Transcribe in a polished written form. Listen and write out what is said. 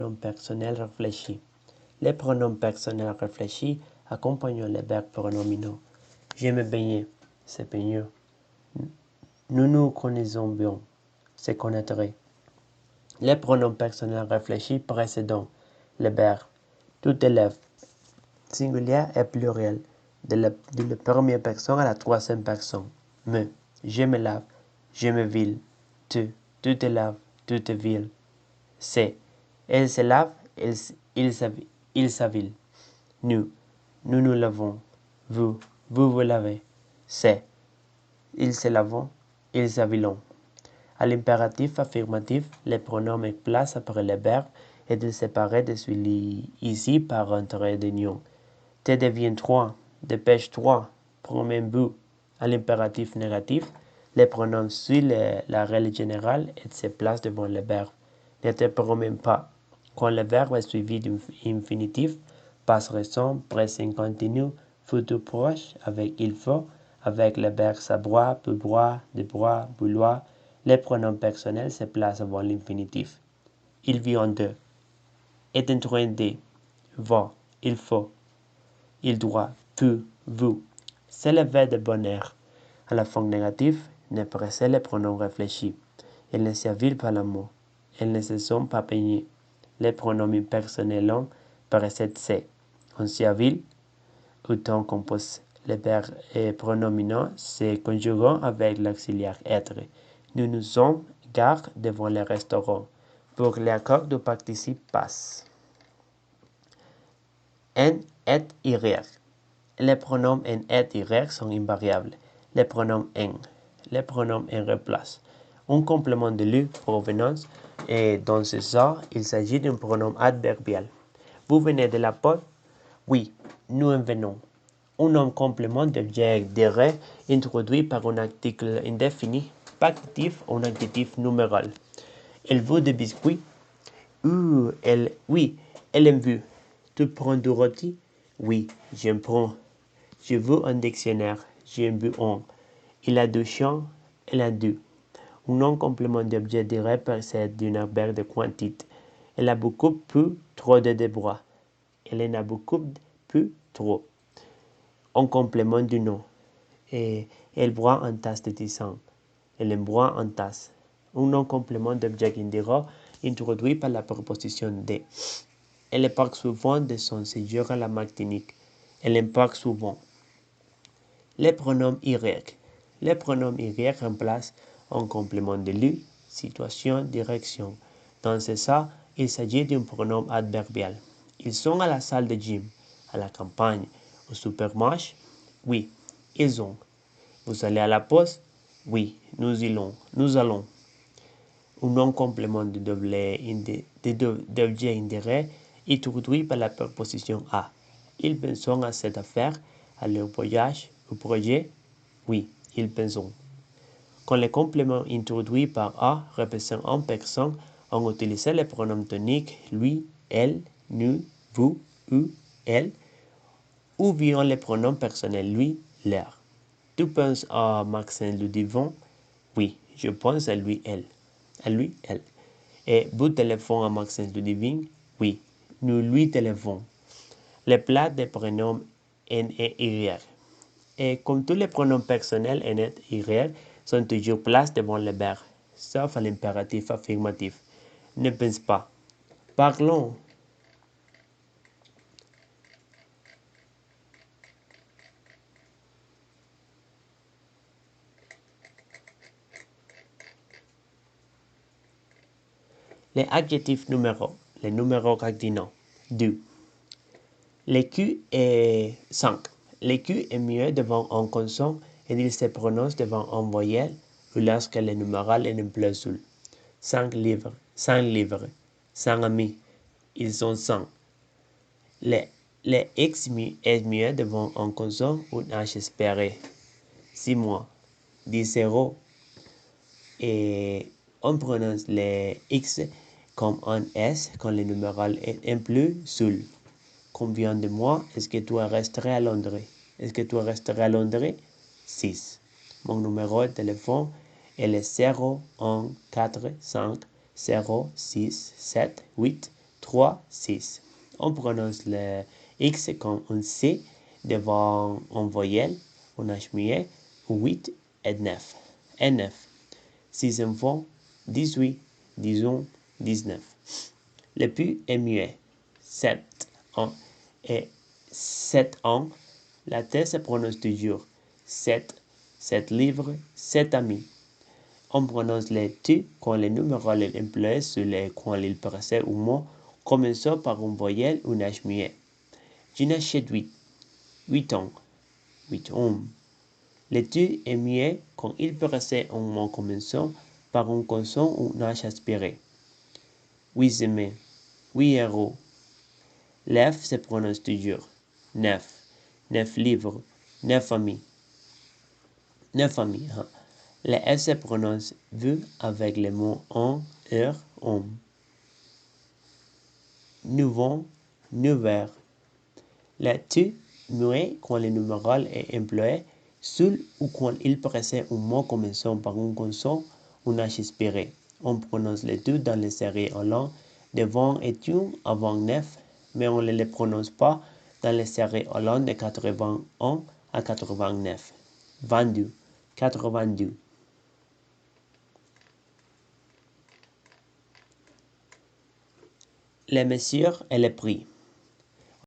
pronoms personnels réfléchis. Les pronoms personnels réfléchis accompagnent les verbes pronominaux. Je me baignais, c'est baigner. Nous nous connaissons bien, c'est connaître. Les pronoms personnels réfléchis précédent le verbe. Tout élève, singulier et pluriel, de la première personne à la troisième personne. Me, je me lave, je me ville. Tu te laves, tu te villes. C'est, elle se lave, il s'avile. Nous nous lavons. Vous vous lavez. C'est, ils se lavent, ils s'avilent. À l'impératif affirmatif, les pronoms placent après le verbe et de séparer de celui ici par un trait d'union. Te deviens-toi, dépêche-toi, prends un bout. À l'impératif négatif, les pronoms suivent la règle générale et se placent devant le verbe. Ne te promène pas. Quand le verbe est suivi d'un infinitif, passé récent, présent continu, futur proche, avec il faut, avec le verbe savoir, peut boire, de boire, vouloir, les pronoms personnels se placent avant l'infinitif. Il vient de, est en train de, va, il faut, il doit, peut, vous. C'est le verbe de bonheur. À la forme négative, ne précède les pronoms réfléchis. Elles ne s'avilent pas le mot. Elles ne se sont pas peignées. Les pronoms impersonnels précèdent c'est. On s'avile autant qu'on pose. Les verbes pronominaux se conjuguent avec l'auxiliaire être. Nous nous sommes gare devant le restaurant. Pour l'accord du participe passe. N, et, y. Les pronoms N, et, y sont invariables. Les pronoms en. Les pronoms en remplacent un complément de lui provenance et dans ce cas, il s'agit d'un pronom adverbial. Vous venez de la porte? Oui, nous en venons. Un nom complément d'objet direct introduit par un article indéfini, pas actif ou un adjectif numéral. Elle veut des biscuits? Oui, elle en veut. Tu prends du rôti? Oui, j'en prends. Je veux un dictionnaire. J'en veux un. Il a deux chiens? Elle a deux. Un nom complément d'objet direct précède d'une adverbe de quantité. Elle a beaucoup, peu, trop de débrouilles. Elle en a beaucoup, peu, trop. Un complément du nom. Et elle boit une tasse de tisane. Elle en boit une tasse. Un nom complément d'objet indirect introduit par la proposition de. Elle parle souvent de son séjour à la Martinique. Elle en parle souvent. Les pronoms y. Les pronoms y remplacent un complément de lui, situation, direction. Dans ce cas, il s'agit d'un pronom adverbial. Ils sont à la salle de gym, à la campagne, au supermarché? Oui, ils ont. Vous allez à la poste? Oui, nous allons. Un nom complément d'objet indirect introduit par la préposition à. Ils pensent à cette affaire, à leur voyage, au projet? Oui, ils pensent. Quand les compléments introduits par a représentent une personne, on utilise les pronoms toniques lui, elle, nous, vous, eux, elle, ou bien les pronoms personnels lui, leur. Tu penses à Maxime Ludivon? Oui, je pense à lui, elle. À lui, elle. Et vous téléphonez à Maxime Ludivine? Oui, nous lui téléphonons. Les plats des pronoms N et Y. Et comme tous les pronoms personnels N et Y sont toujours placés devant le verbe, sauf à l'impératif affirmatif. Ne pense pas. Parlons. Les adjectifs numéros. Les numéros cardinaux. 2. Le Q est 5. Le Q est mieux devant un consonne et il se prononce devant un voyelle ou lorsque le numéral est en pluriel. 5 livres, 5 livres, 5 amis, ils sont 5. Le X est mieux devant un consonne ou un H espéré. 6 mois, 10 euros. Et on prononce le X comme un S quand le numéral est en pluriel. Combien de mois est-ce que tu resterais à Londres? Est-ce que tu resterais à Londres? 6. Mon numéro de téléphone est le 014506788. 3, 6. On prononce le X comme un C devant une voyelle, un H muet, 8 et 9. Et 9. 6 enfants, 18, 11, 19. Le P est muet. 7 ans. Et 7 ans, la T se prononce toujours. 7, 7 livres, 7 amis. On prononce les T quand le numéro est employé sur les quand il précède un mot commençant par une voyelle ou un H muet. Je n'achète 8. 8 ans. 8 hommes. Le T est muet quand il précède un mot commençant par une consonne ou un H aspiré. 8 semaines. 8 euros. L'F se prononce toujours. 9. 9 livres. 9 amis. 9 amis. Hein. Le F se prononce V avec les mots en, homme. 9 9 Le T muet quand le numéral est employé seul ou quand il précède un mot commençant par une consonne ou un H aspiré. On prononce les deux dans les séries en langue devant et un avant 9, mais on ne les prononce pas dans les séries en langue de 81 à 89. 22, 82. Les mesures et les prix.